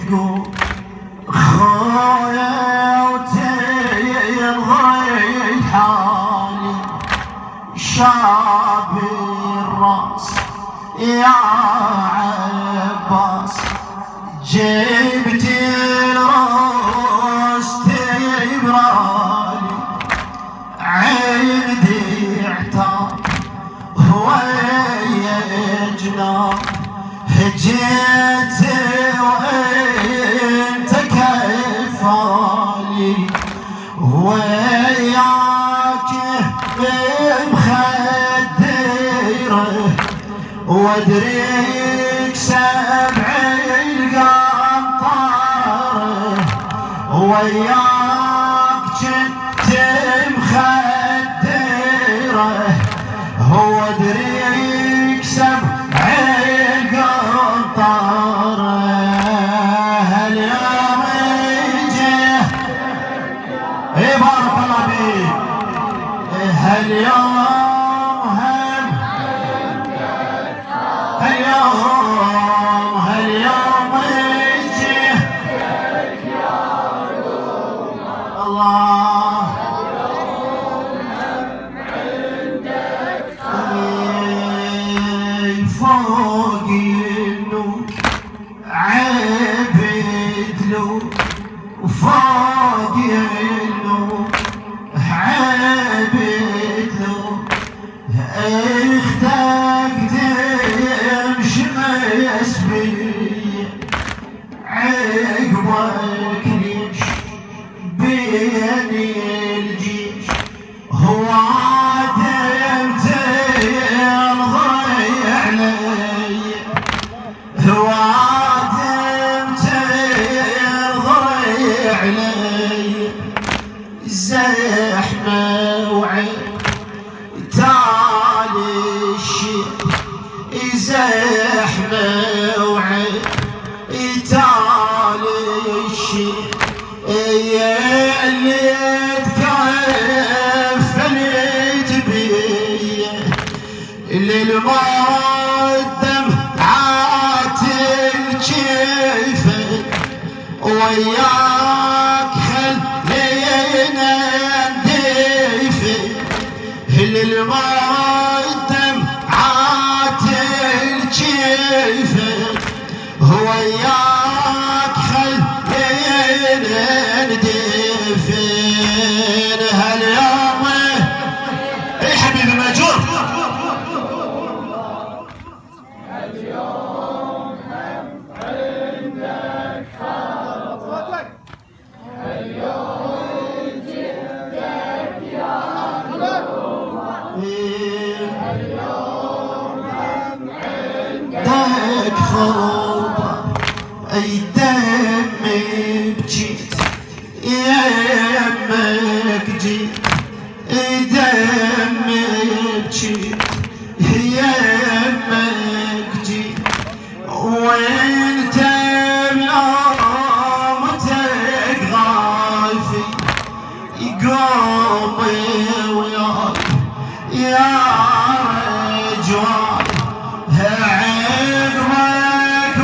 تقول خويا وتنظر حالي شاب الراس يا عباس جبت الراس تبرالي عندي اعتاب هو يجنب هجيت وانت كفالي وياك بمخدره وادريك سبع القنطره وياك كنت مخدره وادريك سبع القنطره هاليوم جه بارك الله بيك هاليوم هاليوم جه الله فوق النور عبد له وفوق النور عبد له اختك تمشي مسبية عقبك ليش بين الجيش هو عادم تنظر علي هو عادم تنظر علي زحمة وعيب تالي الشيء زحمة وعيب تالي الشيء اللي تكفلت بيه للمقدم عاتل كيفه وياك خلينا نديفه للمقدم عاتل كيفه وياك خلينا ندفن هاليوم اي حبيبي ماجور اليوم عندك خاطر اليوم جدك يا نور اليوم عندك خاطر اي دم بجيت يمك جيت دم بجيت يمك جيت وانت بنومتك غايفي قومي وياك يا رجال عقبك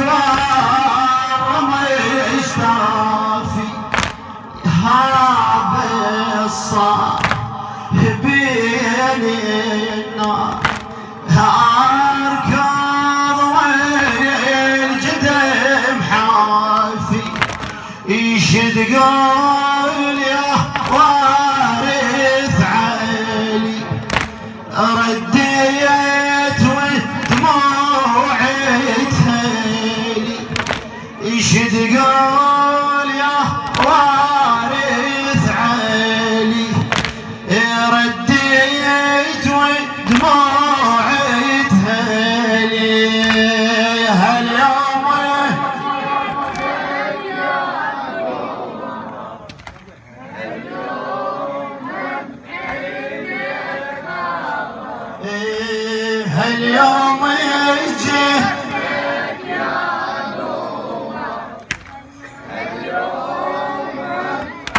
ورمش طافي هذا الصار بين النار اركض والجدم حافي يشد قول يا وارث علي رديت ودموعي تهلي يشد قول يا وارث علي رديت ودموعي تهلي هاليوم هاليوم جه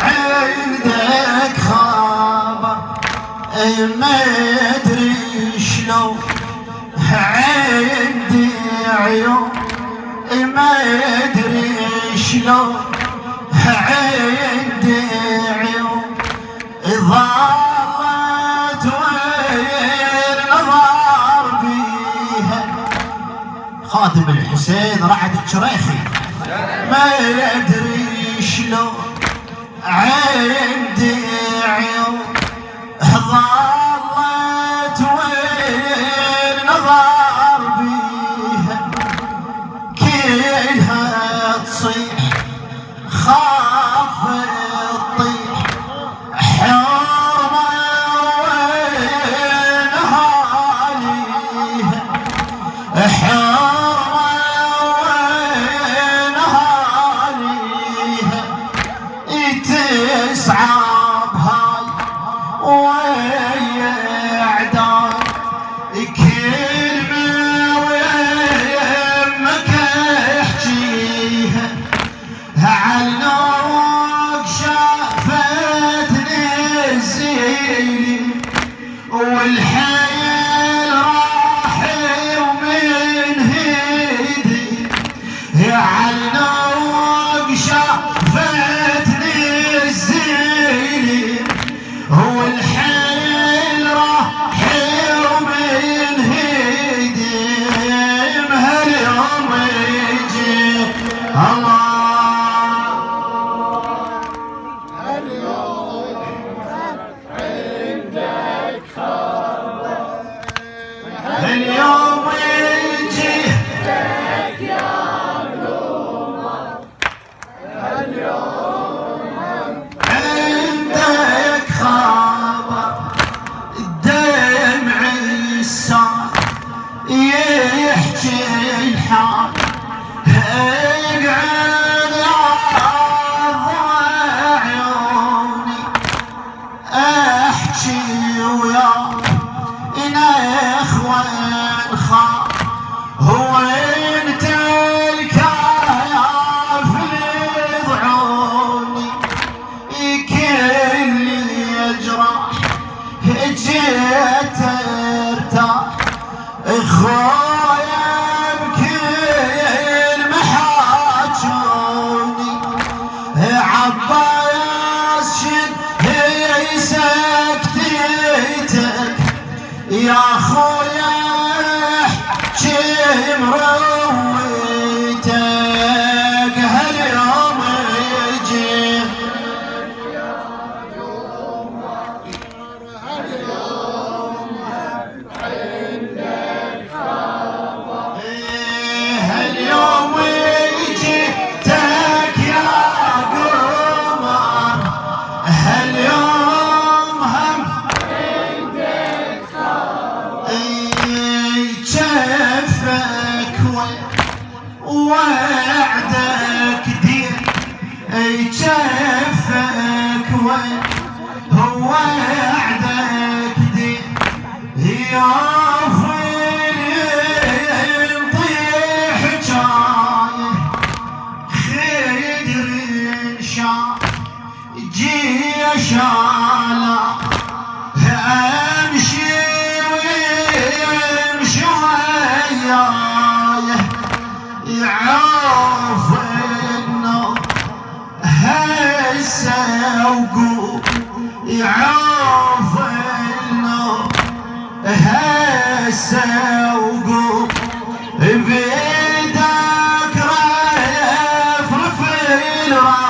عندك خبر ما ادري شلون عندي عيون ما ادري شلون عندي عيون ظلت وين نظر بيها. خاتم الحسين رعد الشريخي ما يدري شلون عندي عيون ظلت وين نظر بيها كلها تصيح خاف تطيح حرمة وينها عليها حرمة وينها عليها تصعب هاي ويا عداي كلمة ويمك احجيها عالنوق شافتني الزيني والحيل راح ومن هيدي عالنوق شافتني الزيني والحيل راح ومن هيدي مهاليوم يجي الله اليوم يجي لك يا قمر عندك خبر الدمع السار يحكي الحال اقعد عض عيوني احكي وياك اخوان خاف هو انت الكاف لضعوني كل يجرح جيت ارتاح اخويا بكل محاجوني عباس شد هي سكتتك يا خويا احكي مرويتك هاليوم يجي هاليوم يجيتك يا قمر هاليوم هم جفك وعدك دير جفك هو وعدك دير يا فيل طيح جاي خدر شاف جي شالا امشي يعرف انه هسه وقوم يعرف